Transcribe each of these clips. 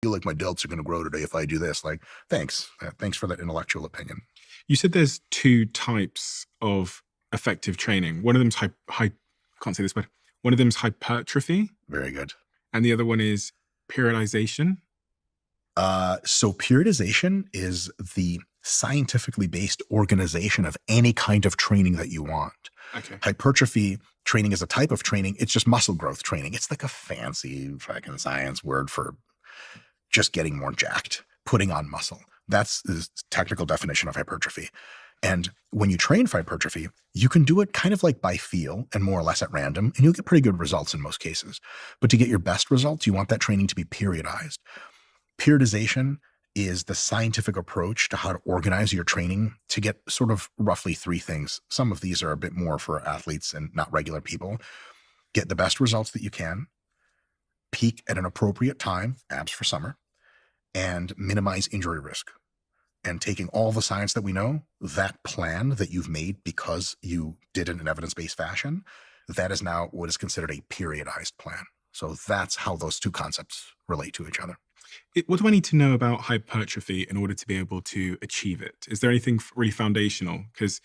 feel like my delts are going to grow today if I do this. Like, thanks. Thanks for that intellectual opinion. You said there's two types of effective training. One of them's I can't say this word. One of them's hypertrophy. Very good. And the other one is periodization. So periodization is the scientifically based organization of any kind of training that you want. Okay. Hypertrophy training is a type of training. It's just muscle growth training. It's like a fancy fucking science word for just getting more jacked, putting on muscle. That's the technical definition of hypertrophy. And when you train for hypertrophy, you can do it kind of like by feel and more or less at random, and you'll get pretty good results in most cases. But to get your best results, you want that training to be periodized. Periodization is the scientific approach to how to organize your training to get sort of roughly three things. Some of these are a bit more for athletes and not regular people. Get the best results that you can, peak at an appropriate time, abs for summer, and minimize injury risk. And taking all the science that we know, that plan that you've made because you did it in an evidence-based fashion, that is now what is considered a periodized plan. So that's how those two concepts relate to each other. What do I need to know about hypertrophy in order to be able to achieve it? Is there anything really foundational? Because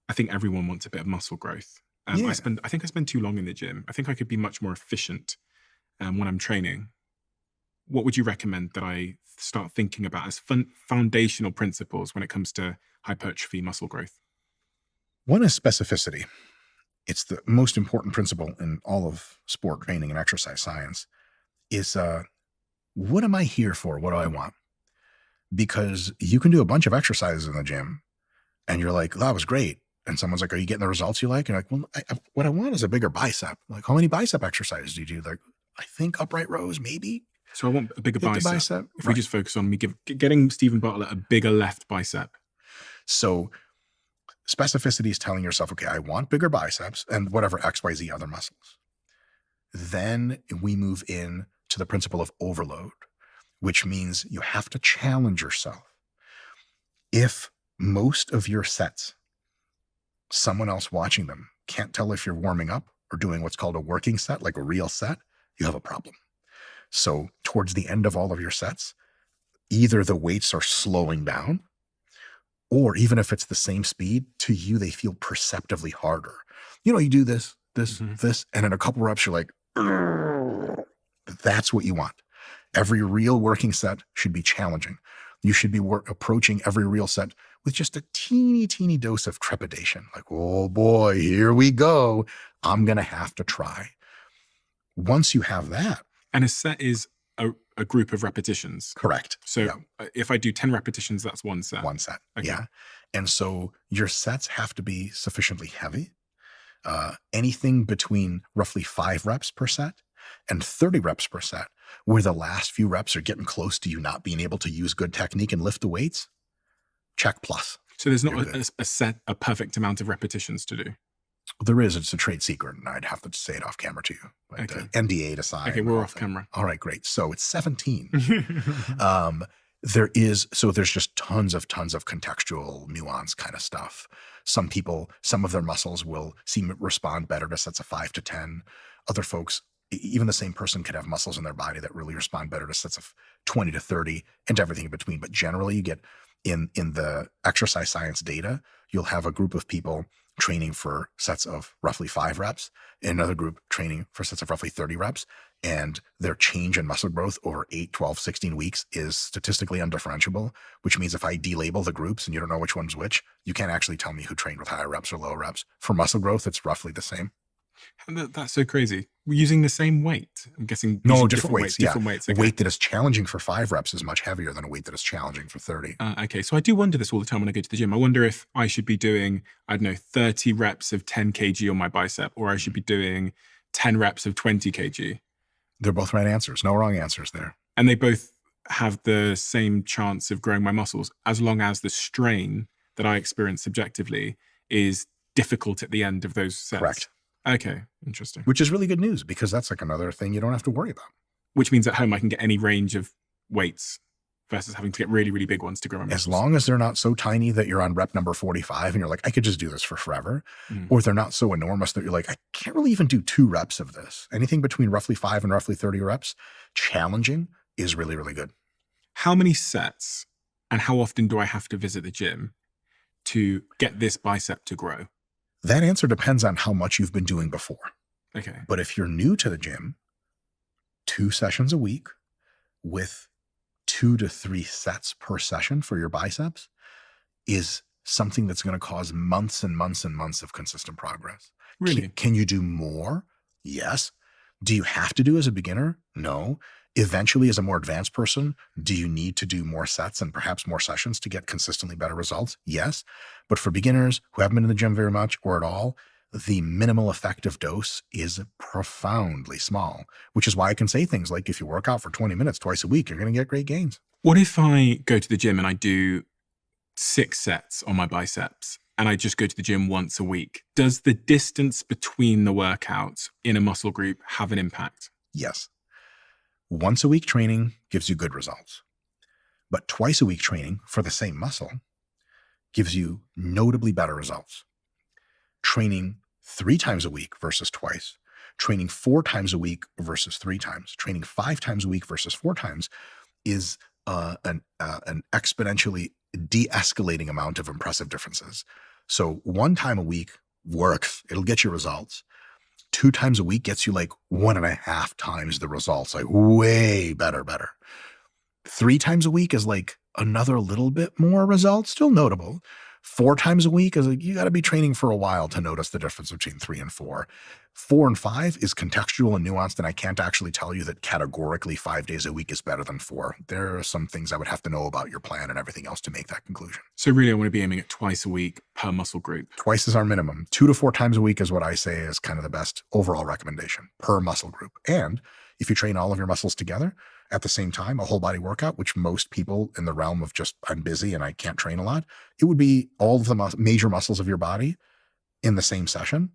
I think everyone wants a bit of muscle growth. Yeah. I think I spend too long in the gym. I think I could be much more efficient when I'm training. What would you recommend that I start thinking about as foundational principles when it comes to hypertrophy muscle growth? One is specificity. It's the most important principle in all of sport training and exercise science is what am I here for? What do I want? Because you can do a bunch of exercises in the gym and you're like, that was great. And someone's like, are you getting the results you like? And you're like, well, what I want is a bigger bicep. Like, how many bicep exercises do you do? Like, I think upright rows, maybe. So I want a bigger bicep. If we just focus on me getting Stephen Bartlett a bigger left bicep. So specificity is telling yourself, okay, I want bigger biceps and whatever XYZ other muscles. Then we move in to the principle of overload, which means you have to challenge yourself. If most of your sets, someone else watching them can't tell if you're warming up or doing what's called a working set, like a real set, you have a problem. So towards the end of all of your sets, either the weights are slowing down, or even if it's the same speed, to you, they feel perceptively harder. You know, you do this, and in a couple reps, you're like, "Urgh." That's what you want. Every real working set should be challenging. You should be approaching every real set with just a teeny dose of trepidation. Like, oh boy, here we go. I'm going to have to try. Once you have that. And a set is a group of repetitions. Correct. So if I do 10 repetitions, that's one set. One set. Okay. Yeah. And so your sets have to be sufficiently heavy. Anything between roughly 5 reps per set and 30 reps per set, where the last few reps are getting close to you not being able to use good technique and lift the weights, check plus. So there's not a perfect amount of repetitions to do. There is. It's a trade secret, and I'd have to say it off camera to you. But, okay. NDA to sign. Okay, we're off camera. All right, great. So it's 17. There's just tons of contextual nuance kind of stuff. Some people, some of their muscles will respond better to sets of 5 to 10. Other folks, even the same person could have muscles in their body that really respond better to sets of 20 to 30 and everything in between. But generally you get in the exercise science data, you'll have a group of people training for sets of roughly 5 reps, and another group training for sets of roughly 30 reps. And their change in muscle growth over 8, 12, 16 weeks is statistically undifferentiable, which means if I delabel the groups and you don't know which one's which, you can't actually tell me who trained with higher reps or lower reps. For muscle growth, it's roughly the same. That's so crazy. We're using the same weight. I'm guessing. No, different weights. Different weights. Okay. A weight that is challenging for 5 reps is much heavier than a weight that is challenging for 30. Okay. So I do wonder this all the time when I go to the gym. I wonder if I should be doing, 30 reps of 10 kg on my bicep, or I should be doing 10 reps of 20 kg. They're both right answers. No wrong answers there. And they both have the same chance of growing my muscles, as long as the strain that I experience subjectively is difficult at the end of those sets. Correct. Okay, interesting. Which is really good news, because that's like another thing you don't have to worry about. Which means at home I can get any range of weights versus having to get really, really big ones to grow my muscles. As long as they're not so tiny that you're on rep number 45 and you're like, I could just do this for forever. Or they're not so enormous that you're like, I can't really even do 2 reps of this. Anything between roughly 5 and roughly 30 reps, challenging, is really, really good. How many sets and how often do I have to visit the gym to get this bicep to grow? That answer depends on how much you've been doing before. Okay. But if you're new to the gym, 2 sessions a week with 2 to 3 sets per session for your biceps is something that's going to cause months and months and months of consistent progress. Really? Can you do more? Yes. Do you have to do as a beginner? No. Eventually, as a more advanced person, do you need to do more sets and perhaps more sessions to get consistently better results? Yes. But for beginners who haven't been in the gym very much or at all, the minimal effective dose is profoundly small, which is why I can say things like if you work out for 20 minutes twice a week, you're going to get great gains. What if I go to the gym and I do 6 sets on my biceps and I just go to the gym once a week? Does the distance between the workouts in a muscle group have an impact? Yes. Once a week training gives you good results, but twice a week training for the same muscle gives you notably better results. Training 3 times a week versus twice, training 4 times a week versus 3 times, training 5 times a week versus 4 times is an exponentially de-escalating amount of impressive differences. So 1 time a week works. It'll get you results. 2 times a week gets you like 1.5 times the results, like way better. 3 times a week is like another little bit more results, still notable. 4 times a week is like, you got to be training for a while to notice the difference between 3 and 4. 4 and 5 is contextual and nuanced, and I can't actually tell you that categorically 5 days a week is better than 4. There are some things I would have to know about your plan and everything else to make that conclusion. So really, I want to be aiming at twice a week per muscle group. Twice is our minimum. 2 to 4 times a week is what I say is kind of the best overall recommendation per muscle group. And if you train all of your muscles together at the same time, a whole body workout, which most people in the realm of just, I'm busy and I can't train a lot, it would be all of the major muscles of your body in the same session,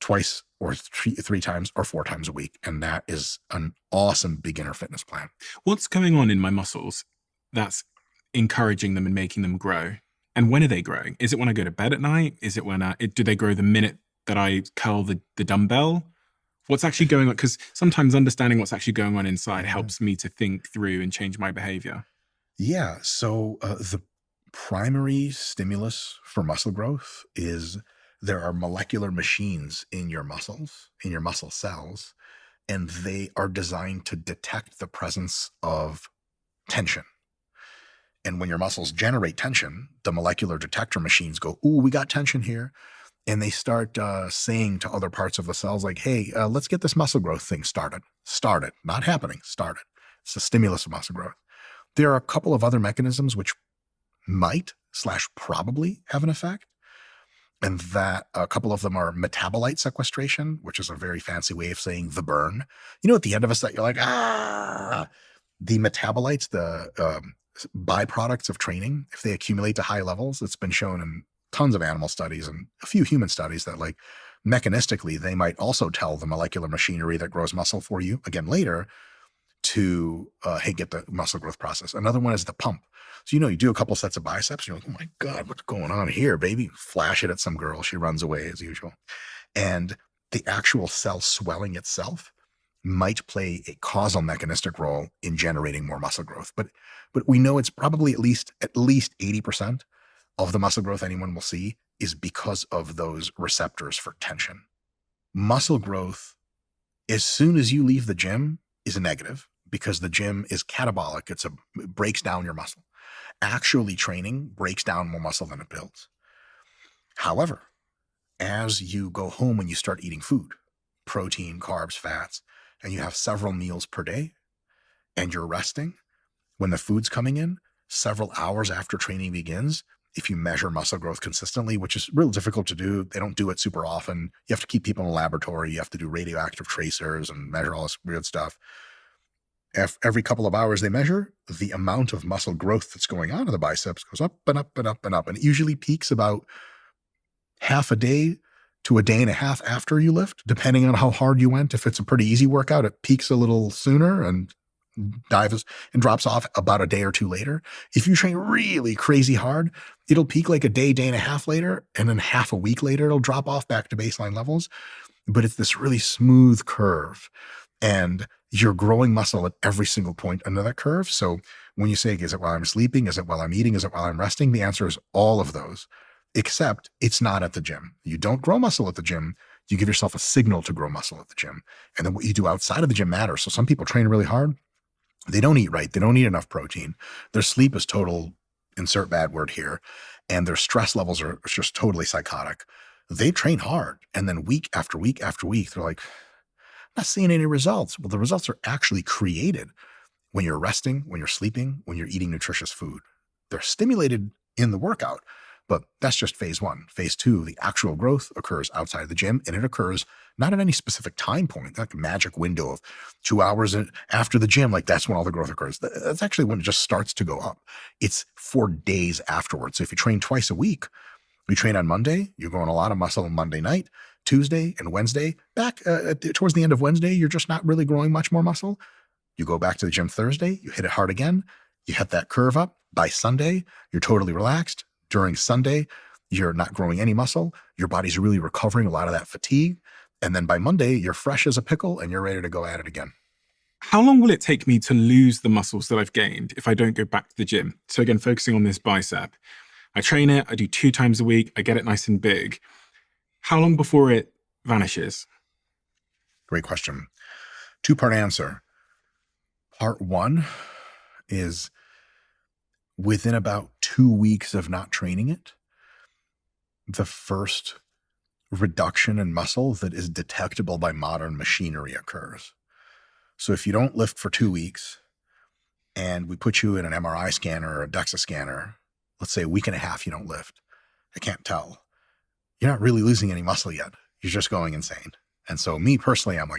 twice or 3 times or 4 times a week. And that is an awesome beginner fitness plan. What's going on in my muscles that's encouraging them and making them grow? And when are they growing? Is it when I go to bed at night? Is it when do they grow the minute that I curl the dumbbell? What's actually going on? Because sometimes understanding what's actually going on inside helps me to think through and change my behavior. Yeah. So the primary stimulus for muscle growth is there are molecular machines in your muscles, in your muscle cells, and they are designed to detect the presence of tension. And when your muscles generate tension, the molecular detector machines go, ooh, we got tension here. And they start saying to other parts of the cells like, hey, let's get this muscle growth thing started. Started, not happening, started. It's a stimulus of muscle growth. There are a couple of other mechanisms which might/probably have an effect. And that a couple of them are metabolite sequestration, which is a very fancy way of saying the burn. You know, at the end of a set, you're like, the metabolites, the byproducts of training, if they accumulate to high levels, it's been shown in tons of animal studies and a few human studies that like mechanistically, they might also tell the molecular machinery that grows muscle for you again later to, hey, get the muscle growth process. Another one is the pump. So, you do a couple sets of biceps. And you're like, oh my God, what's going on here, baby? Flash it at some girl. She runs away as usual. And the actual cell swelling itself might play a causal mechanistic role in generating more muscle growth. But we know it's probably at least 80% of the muscle growth anyone will see is because of those receptors for tension. Muscle growth, as soon as you leave the gym, is a negative because the gym is catabolic. It breaks down your muscle. Actually training breaks down more muscle than it builds. However, as you go home and you start eating food, protein, carbs, fats, and you have several meals per day and you're resting, when the food's coming in, several hours after training begins, if you measure muscle growth consistently, which is real difficult to do, they don't do it super often. You have to keep people in a laboratory. You have to do radioactive tracers and measure all this weird stuff. Every couple of hours they measure, the amount of muscle growth that's going on in the biceps goes up and up and up and up. And it usually peaks about half a day to a day and a half after you lift, depending on how hard you went. If it's a pretty easy workout, it peaks a little sooner and dives and drops off about a day or two later. If you train really crazy hard, it'll peak like a day and a half later, and then half a week later, it'll drop off back to baseline levels. But it's this really smooth curve. And you're growing muscle at every single point under that curve. So when you say, is it while I'm sleeping? Is it while I'm eating? Is it while I'm resting? The answer is all of those, except it's not at the gym. You don't grow muscle at the gym. You give yourself a signal to grow muscle at the gym. And then what you do outside of the gym matters. So some people train really hard. They don't eat right. They don't eat enough protein. Their sleep is total, insert bad word here. And their stress levels are just totally psychotic. They train hard. And then week after week after week, they're like, not seeing any results. Well, the results are actually created when you're resting, when you're sleeping, when you're eating nutritious food. They're stimulated in the workout, but that's just phase one. Phase two, the actual growth occurs outside the gym, and it occurs not at any specific time point, like a magic window of 2 hours after the gym. Like that's when all the growth occurs. That's actually when it just starts to go up. It's for days afterwards. So if you train twice a week, you train on Monday, you're growing a lot of muscle on Monday night. Tuesday and Wednesday, back towards the end of Wednesday, you're just not really growing much more muscle. You go back to the gym Thursday, you hit it hard again, you hit that curve up. By Sunday, you're totally relaxed. During Sunday, you're not growing any muscle. Your body's really recovering a lot of that fatigue. And then by Monday, you're fresh as a pickle and you're ready to go at it again. How long will it take me to lose the muscles that I've gained if I don't go back to the gym? So again, focusing on this bicep. I train it, I do 2 times a week, I get it nice and big. How long before it vanishes? Great question. 2-part answer. Part one is within about 2 weeks of not training it, the first reduction in muscle that is detectable by modern machinery occurs. So if you don't lift for 2 weeks and we put you in an MRI scanner or a DEXA scanner, let's say a week and a half you don't lift, I can't tell. You're not really losing any muscle yet. You're just going insane. And so me personally, I'm like,